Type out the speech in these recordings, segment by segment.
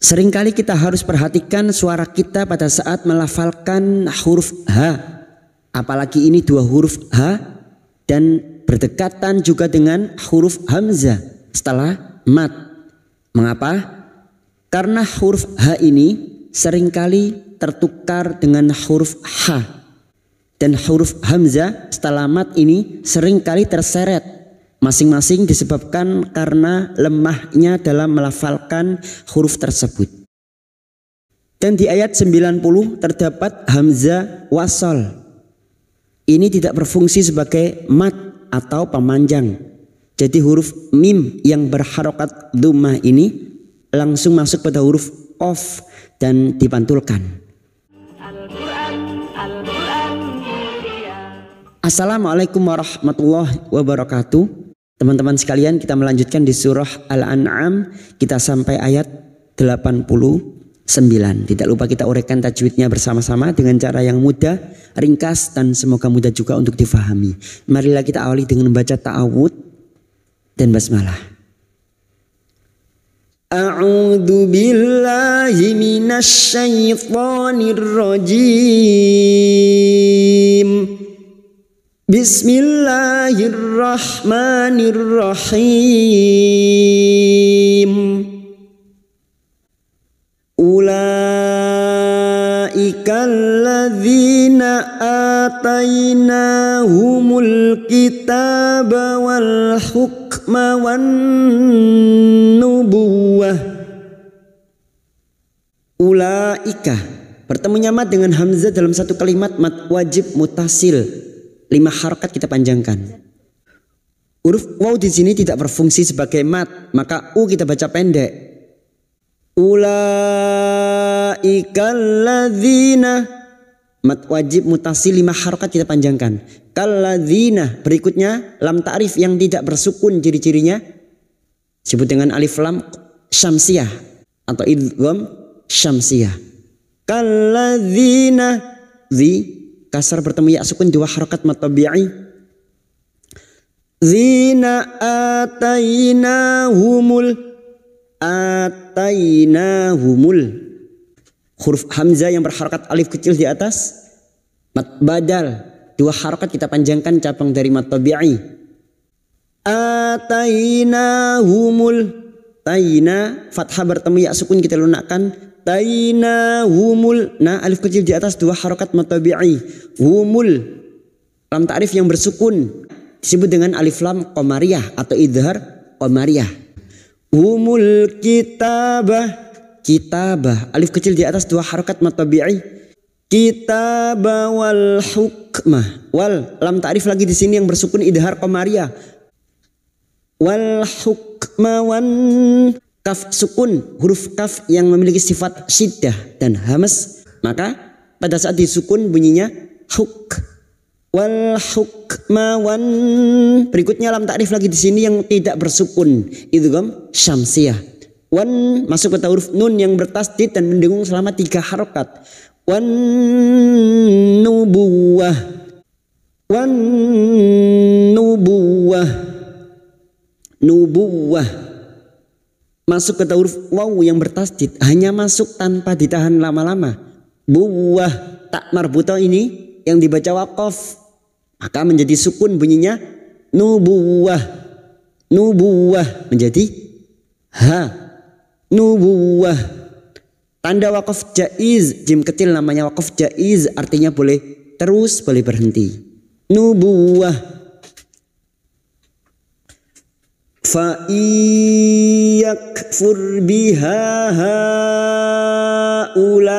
Seringkali kita harus perhatikan suara kita pada saat melafalkan huruf H. Apalagi ini dua huruf H dan berdekatan juga dengan huruf Hamzah setelah mat. Mengapa? Karena huruf H ini seringkali tertukar dengan huruf H. Dan huruf Hamzah setelah mat ini seringkali terseret. Masing-masing disebabkan karena lemahnya dalam melafalkan huruf tersebut. Dan di ayat 90 terdapat hamzah wasol. Ini tidak berfungsi sebagai mat atau pemanjang. Jadi huruf mim yang berharokat dhammah ini langsung masuk pada huruf qaf dan dipantulkan. Assalamualaikum warahmatullahi wabarakatuh. Teman-teman sekalian, kita melanjutkan di surah Al-An'am. Kita sampai ayat 89. Tidak lupa kita uraikan tajwidnya bersama-sama dengan cara yang mudah, ringkas, dan semoga mudah juga untuk difahami. Marilah kita awali dengan membaca ta'awud dan basmalah. A'udzu billahi minasy syaithanir rajim. Bismillahirrahmanirrahim. Ulaikal ladzina atainahumul kitaba wal hukma wan nubuwah. Ulaika bertemunya mat dengan hamzah dalam satu kalimat mat wajib mutasil. 5 harokat kita panjangkan. Huruf waw di sini tidak berfungsi sebagai mat, maka u kita baca pendek. Ulaikal ladzina, mat wajib mutasil 5 harokat kita panjangkan. Kalladzina, berikutnya lam ta'rif yang tidak bersukun, ciri-cirinya disebut dengan alif lam syamsiyah atau idgham syamsiyah. Kalladzina, kasar bertemu ya sukun 2 harokat mat tabi'i. Zina atainahumul. Huruf hamzah yang berharokat alif kecil di atas mat badal. 2 harokat kita panjangkan cabang dari mat tabi'i. Atainahumul. Taina fathah bertemu ya sukun kita lunakkan. Taina humul, nah alif kecil di atas 2 harokat mat tabi'i. Humul, lam ta'rif yang bersukun disebut dengan alif lam qamariyah atau idhar qamariyah. Humul kitabah, alif kecil di atas 2 harokat mat tabi'i. Kitabah wal hukmah, wal lam ta'rif lagi di sini yang bersukun idhar qamariyah. Wal hukma wan, kaf sukun, huruf kaf yang memiliki sifat syiddah dan hamas, maka pada saat disukun bunyinya huk. Wal hukma wan, berikutnya lam ta'rif lagi di sini yang tidak bersukun, idgham syamsiyah. Wan masuk pada huruf nun yang bertasdid dan mendengung selama 3 harokat. Wan nubuwah, wan nubuwah masuk ke huruf waw yang bertasdid, hanya masuk tanpa ditahan lama-lama. Buwah, tak marbutah ini yang dibaca waqaf, maka menjadi sukun bunyinya nubuwah. Nubuwah menjadi ha. Nubuwah. Tanda waqaf jaiz, jim kecil namanya waqaf jaiz, artinya boleh terus, boleh berhenti. Nubuwah. Fa iyakfur biha haulai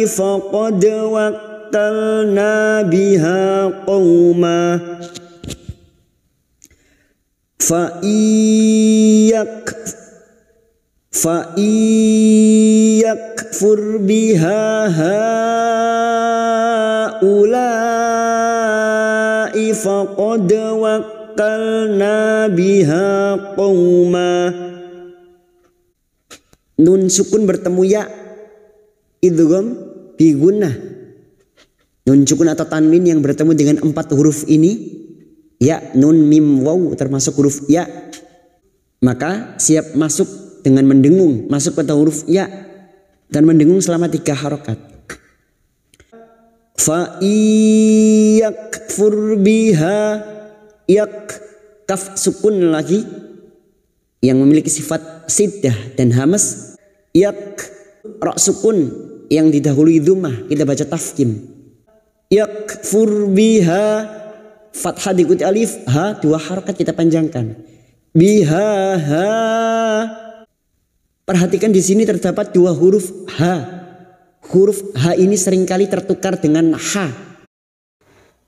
faqad waqtalna biha qauma. Fa iyakfur biha haulai faqad waqtalna biha qauma. Nun sukun bertemu ya, idgham bi gunnah. Nun sukun atau tanwin yang bertemu dengan 4 huruf ini, ya, nun, mim, waw termasuk huruf ya, maka siap masuk dengan mendengung masuk pada huruf ya dan mendengung selama 3 harokat. Fa iyakfur biha, yak kaf sukun lagi yang memiliki sifat siddah dan hamas, yak ra sukun yang didahului dhammah kita baca tafkim. Yakfur biha, fathah diikuti alif, ha 2 harokat kita panjangkan. Biha ha. Perhatikan di sini terdapat 2 huruf ha. Huruf ha ini seringkali tertukar dengan ha.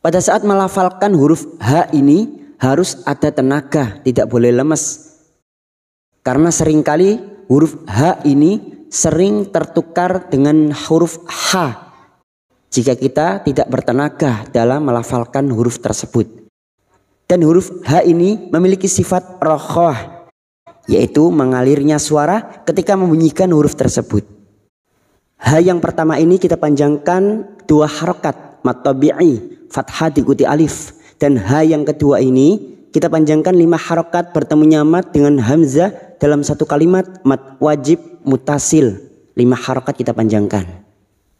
Pada saat melafalkan huruf ha ini harus ada tenaga, tidak boleh lemes. Karena seringkali huruf ha ini sering tertukar dengan huruf ha jika kita tidak bertenaga dalam melafalkan huruf tersebut. Dan huruf ha ini memiliki sifat rokhah, yaitu mengalirnya suara ketika membunyikan huruf tersebut. Ha yang pertama ini kita panjangkan 2 harokat mad tabi'i, fathah diikuti alif. Dan ha yang kedua ini kita panjangkan 5 harokat bertemunya mad dengan hamzah dalam satu kalimat mad wajib mutasil. 5 harokat kita panjangkan.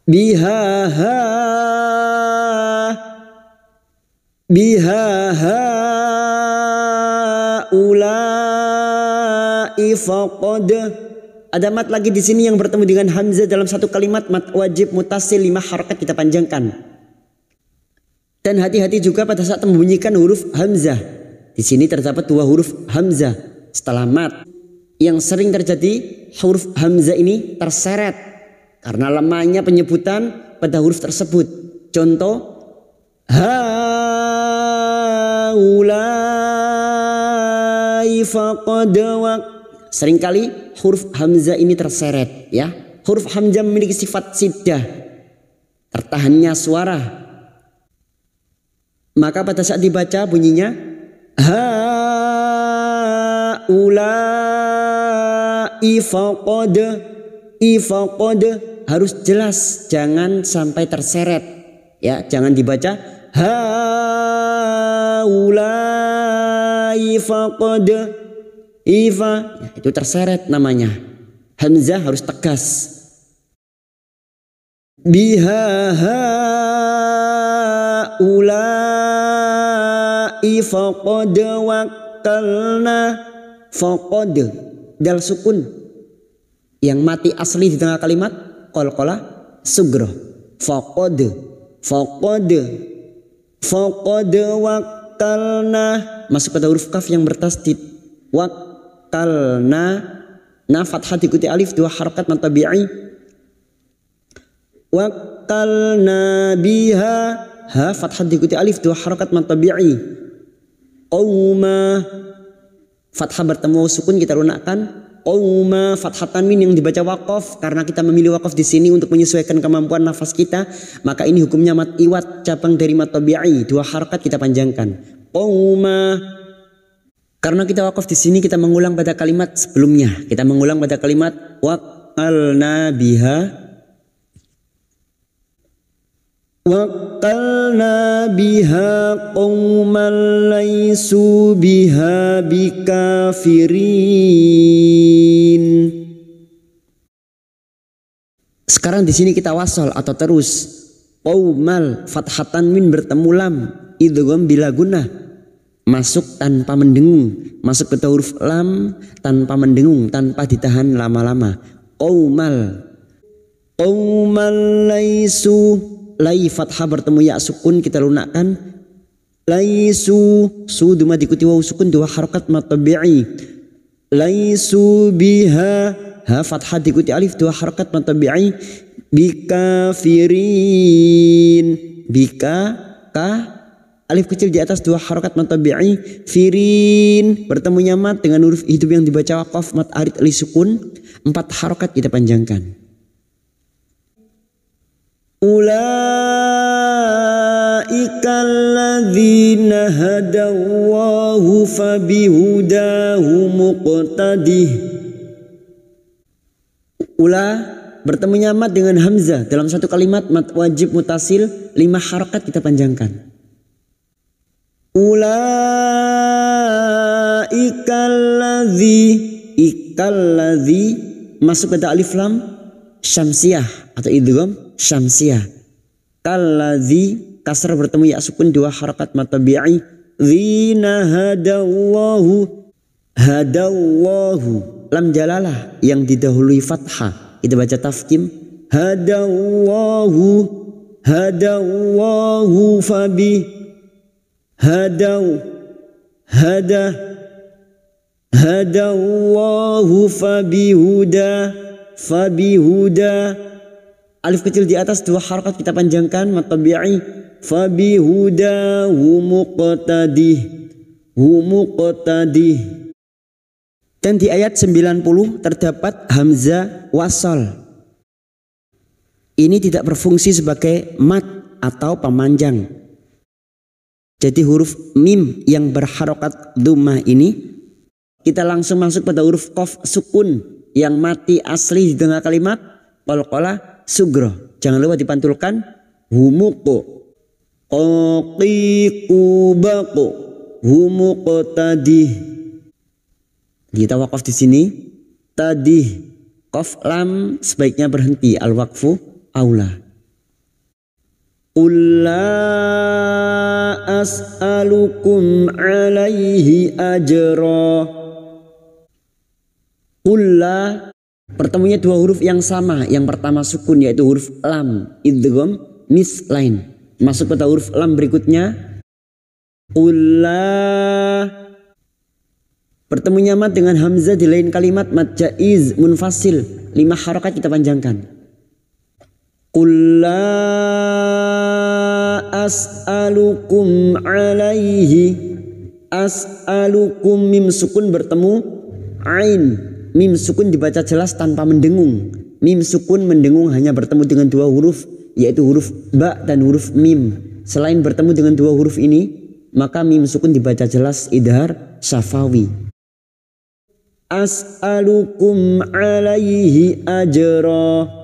Biha ha, biha ha ulai faqad. Ada mat lagi di sini yang bertemu dengan hamzah dalam satu kalimat mat wajib mutasil, 5 harokat kita panjangkan. Dan hati-hati juga pada saat membunyikan huruf hamzah. Di sini terdapat 2 huruf hamzah setelah mat. Yang sering terjadi huruf hamzah ini terseret karena lemahnya penyebutan pada huruf tersebut. Contoh haulai faqad wa. Seringkali huruf hamzah ini terseret ya. Huruf hamzah memiliki sifat siddah, tertahannya suara. Maka pada saat dibaca bunyinya haulai faqad, ifaqad harus jelas, jangan sampai terseret ya, jangan dibaca haulai faqad ifa ya, itu terseret namanya. Hamzah harus tegas. Biha haulai faqad wakalna, faqad dal sukun yang mati asli di tengah kalimat qalqalah sugroh. Faqad, faqad, faqad wakalna masuk pada huruf kaf yang bertasdid. Wakalna, na fathah diikuti alif 2 harokat mad tabi'i. Wakalna biha, ha fathah diikuti alif 2 harokat mad tabi'i. Qauma, fathah bertemu sukun kita lunakkan. Qauma, fathah tanwin yang dibaca waqaf. Karena kita memilih waqaf di sini untuk menyesuaikan kemampuan nafas kita, maka ini hukumnya mad iwad, cabang dari mad tabi'i, 2 harokat kita panjangkan. Qauma. Karena kita waqaf di sini, kita mengulang pada kalimat sebelumnya. Kita mengulang pada kalimat waqalna biha, waqalna biha qauman laisu biha bikafirin. Sekarang di sini kita wasol atau terus. Qaumal, fathah tanwin bertemu lam, idgham bila gunnah, masuk tanpa mendengung, masuk ke huruf lam tanpa mendengung, tanpa ditahan lama-lama. Qaumal, qaumal laisu, lai fathah bertemu ya sukun kita lunakkan. Laisu, su duma diikuti waw sukun 2 harokat mad tabi'i. Laisu biha, ha fathah diikuti alif 2 harokat mad tabi'i. Bikafirin, bika ka alif kecil di atas 2 harokat mad tabi'i. Firin bertemunya mat dengan huruf hidup yang dibaca waqaf mad arid li sukun, 4 harokat kita panjangkan. Ulaika alladzina hadallahu fabihudahu muqtadih. Ula bertemunya mad dengan hamzah dalam satu kalimat mad wajib mutasil, 5 harokat kita panjangkan. Ulaika alladzi, ikalladzi masuk pada alif lam syamsiyah atau idgham syamsiyah. Kalladzi kasrah bertemu ya sukun 2 harakat mad tabi'i. Dzina hadallahu lam jalalah yang didahului fathah itu baca tafkim. Hadallahu fabi hadallahu fabihuda. Alif kecil di atas 2 harakat kita panjangkan mad tabi'i. Fabihuda muqtadih. Dan di ayat 90 terdapat hamzah wasal. Ini tidak berfungsi sebagai mad atau pemanjang. Jadi huruf mim yang berharokat dhammah ini kita langsung masuk pada huruf qaf sukun yang mati asli di tengah kalimat qalqalah sugro. Jangan lupa dipantulkan humuqo qaqiqubaqo humuqtadih. Kita wakaf di sini. Tadih qaf lam sebaiknya berhenti, al waqfu aula. Qul la as'alukum alaihi ajra. Qul la pertemunya 2 huruf yang sama. Yang pertama sukun yaitu huruf lam idgham mislain. Masuk pada huruf lam berikutnya. Qul la pertemunya mad dengan hamzah di lain kalimat mad jaiz munfasil 5 harakat kita panjangkan. Qul la as'alukum alaihi. As'alukum mim sukun bertemu ain. Mim sukun dibaca jelas tanpa mendengung. Mim sukun mendengung hanya bertemu dengan 2 huruf yaitu huruf ba dan huruf mim. Selain bertemu dengan 2 huruf ini maka mim sukun dibaca jelas idhar syafawi. As'alukum alaihi ajra.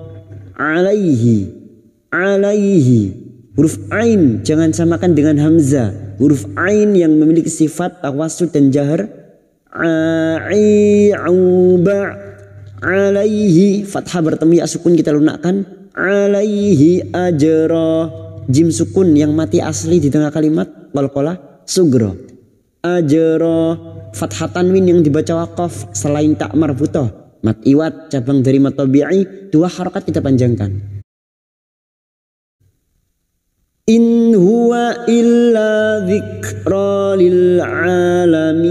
Alaihi huruf ain jangan samakan dengan hamzah. Huruf ain yang memiliki sifat tawassul dan jahar. Alaihi fathah bertemu ya sukun kita lunakkan. Alaihi ajra. Jim sukun yang mati asli di tengah kalimat qalqalah sugro. Ajra fathah tanwin yang dibaca waqaf selain tak marbutah mad iwad cabang dari mad tabi'i 2 harakat kita panjangkan. In huwa illa dzikra lil alamin.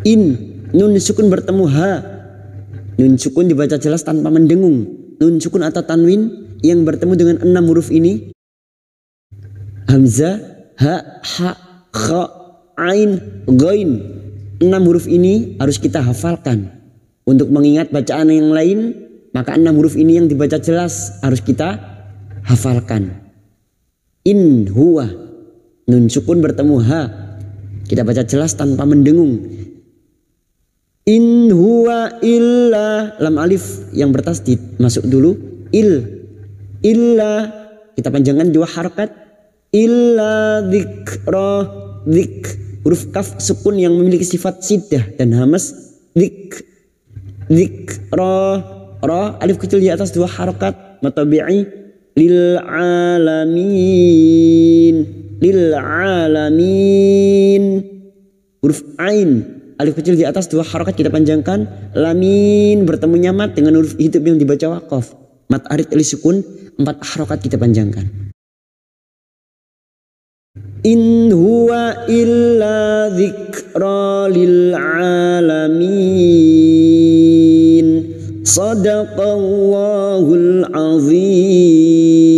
In nun sukun bertemu ha. Nun sukun dibaca jelas tanpa mendengung. Nun sukun atau tanwin yang bertemu dengan 6 huruf ini hamzah, ha, kha, ain, ghain. 6 huruf ini harus kita hafalkan. Untuk mengingat bacaan yang lain, maka 6 huruf ini yang dibaca jelas harus kita hafalkan. In huwa. Nun sukun bertemu ha. Kita baca jelas tanpa mendengung. In huwa illa lam alif yang bertasdid masuk dulu. Illa kita panjangkan 2 harakat. Illa dzikra. Huruf kaf sukun yang memiliki sifat siddah dan hamas. Dzikra. Ra alif kecil di atas 2 harakat mad tabi'i. Lil alamin. Huruf ain alif kecil di atas 2 harakat kita panjangkan. Lamin bertemu mad dengan huruf hidup yang dibaca waqaf mad arid alif sukun 4 harakat kita panjangkan. In huwa illa dzikra lil alamin. Shadaqallahul azim.